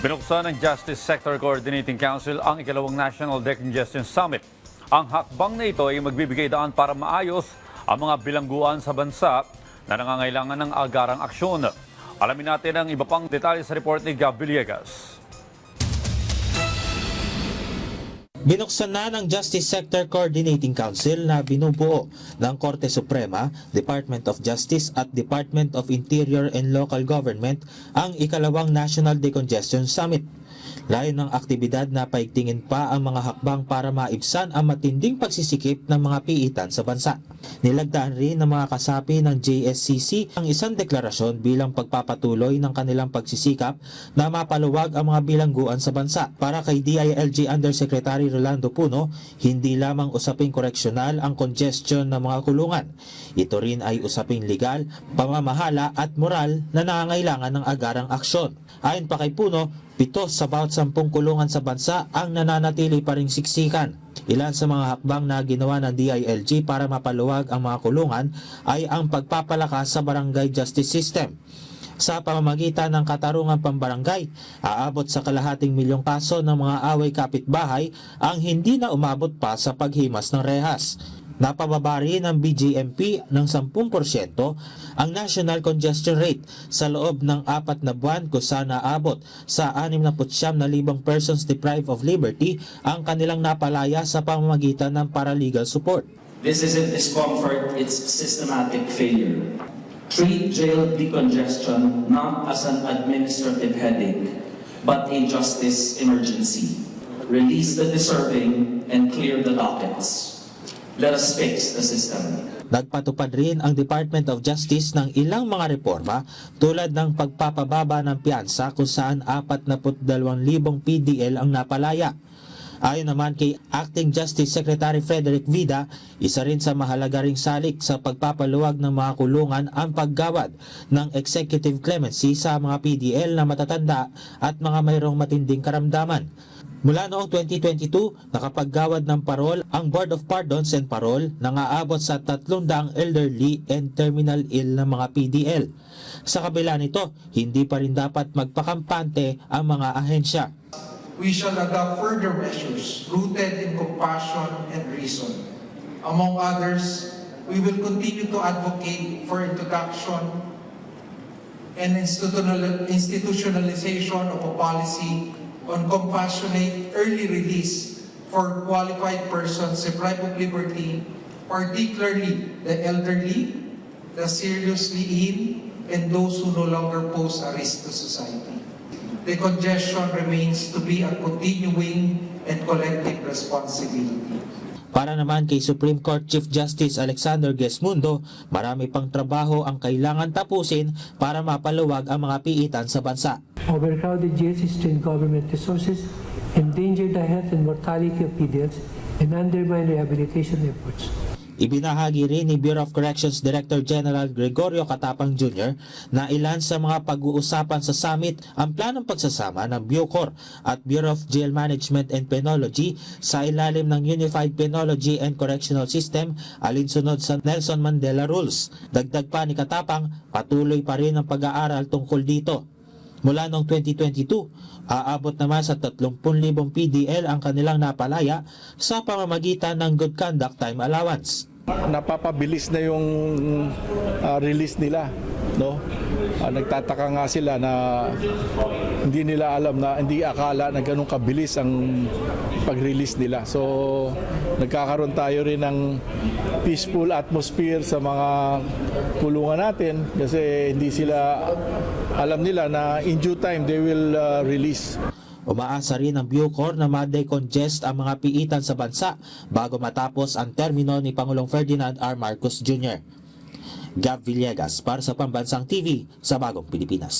Binuksan ng Justice Sector Coordinating Council ang ikalawang National Decongestion Summit. Ang hakbang na ito ay magbibigay daan para maayos ang mga bilangguan sa bansa na nangangailangan ng agarang aksyon. Alamin natin ang iba pang detalye sa report ni Gab Villegas. Binuksan na ng Justice Sector Coordinating Council na binubuo ng Korte Suprema, Department of Justice at Department of Interior and Local Government ang ikalawang National Decongestion Summit. Layon ng aktibidad na paigtingin pa ang mga hakbang para maibsan ang matinding pagsisikip ng mga piitan sa bansa. Nilagdaan rin ng mga kasapi ng JSCC ang isang deklarasyon bilang pagpapatuloy ng kanilang pagsisikap na mapaluwag ang mga bilangguan sa bansa. Para kay DILG Undersecretary Rolando Puno, hindi lamang usaping koreksyonal ang congestion ng mga kulungan. Ito rin ay usaping legal, pamamahala at moral na nangangailangan ng agarang aksyon. Ayon pa kay Puno, 7 sa bawat 10 kulungan sa bansa ang nananatili pa ring siksikan. Ilan sa mga hakbang na ginawa ng DILG para mapaluwag ang mga kulungan ay ang pagpapalakas sa barangay justice system. Sa pamamagitan ng katarungan pambarangay, aabot sa 250 milyong kaso ng mga away kapitbahay ang hindi na umabot pa sa paghimas ng rehas. Napababa rin ng BJMP ng 10% ang national congestion rate sa loob ng 4 na buwan kung saan naabot sa 69,000 persons deprived of liberty ang kanilang napalaya sa pamamagitan ng paralegal support. This isn't discomfort, it's systematic failure. Treat jail decongestion not as an administrative headache, but a justice emergency. Release the deserving and clear the dockets. Let us fix the system. Nagpatupad rin ang Department of Justice ng ilang mga reforma tulad ng pagpapababa ng piyansa kung saan 42,000 PDL ang napalaya. Ayon naman kay Acting Justice Secretary Frederick Vida, isa rin sa mahalaga ring salik sa pagpapaluwag ng mga kulungan ang paggawad ng executive clemency sa mga PDL na matatanda at mga mayroong matinding karamdaman. Mula noong 2022, nakapaggawad ng parol ang Board of Pardons and Parole na aabot sa 300 elderly and terminal ill na mga PDL. Sa kabila nito, hindi pa rin dapat magpakampante ang mga ahensya. We shall adopt further measures rooted in compassion and reason. Among others, we will continue to advocate for introduction and institutionalization of a policy on compassionate early release for qualified persons deprived of liberty, particularly the elderly, the seriously ill, and those who no longer pose a risk to society. The congestion remains to be a continuing and collective responsibility. Para naman kay Supreme Court Chief Justice Alexander Gesmundo, marami pang trabaho ang kailangan tapusin para mapaluwag ang mga piitan sa bansa. Overcrowded jails strain government resources, endanger the health and mortality of PDLs, and undermine rehabilitation efforts. Ibinahagi rin ni Bureau of Corrections Director General Gregorio Catapang Jr. na ilan sa mga pag-uusapan sa summit ang planong pagsasama ng Bucor at Bureau of Jail Management and Penology sa ilalim ng Unified Penology and Correctional System alinsunod sa Nelson Mandela Rules. Dagdag pa ni Catapang, patuloy pa rin ang pag-aaral tungkol dito. Mula noong 2022, aabot naman sa 30,000 PDL ang kanilang napalaya sa pamamagitan ng Good Conduct Time Allowance. Napapabilis na yung release nila, no? Nagtataka nga sila na hindi nila alam na hindi akala na ganun kabilis ang pag-release nila. So nagkakaroon tayo rin ng peaceful atmosphere sa mga kulungan natin kasi hindi sila alam nila na in due time they will release. Umaasa rin ang Bucor na ma-decongest ang mga piitan sa bansa bago matapos ang termino ni Pangulong Ferdinand R. Marcos Jr. Gab Villegas para sa Pambansang TV sa Bagong Pilipinas.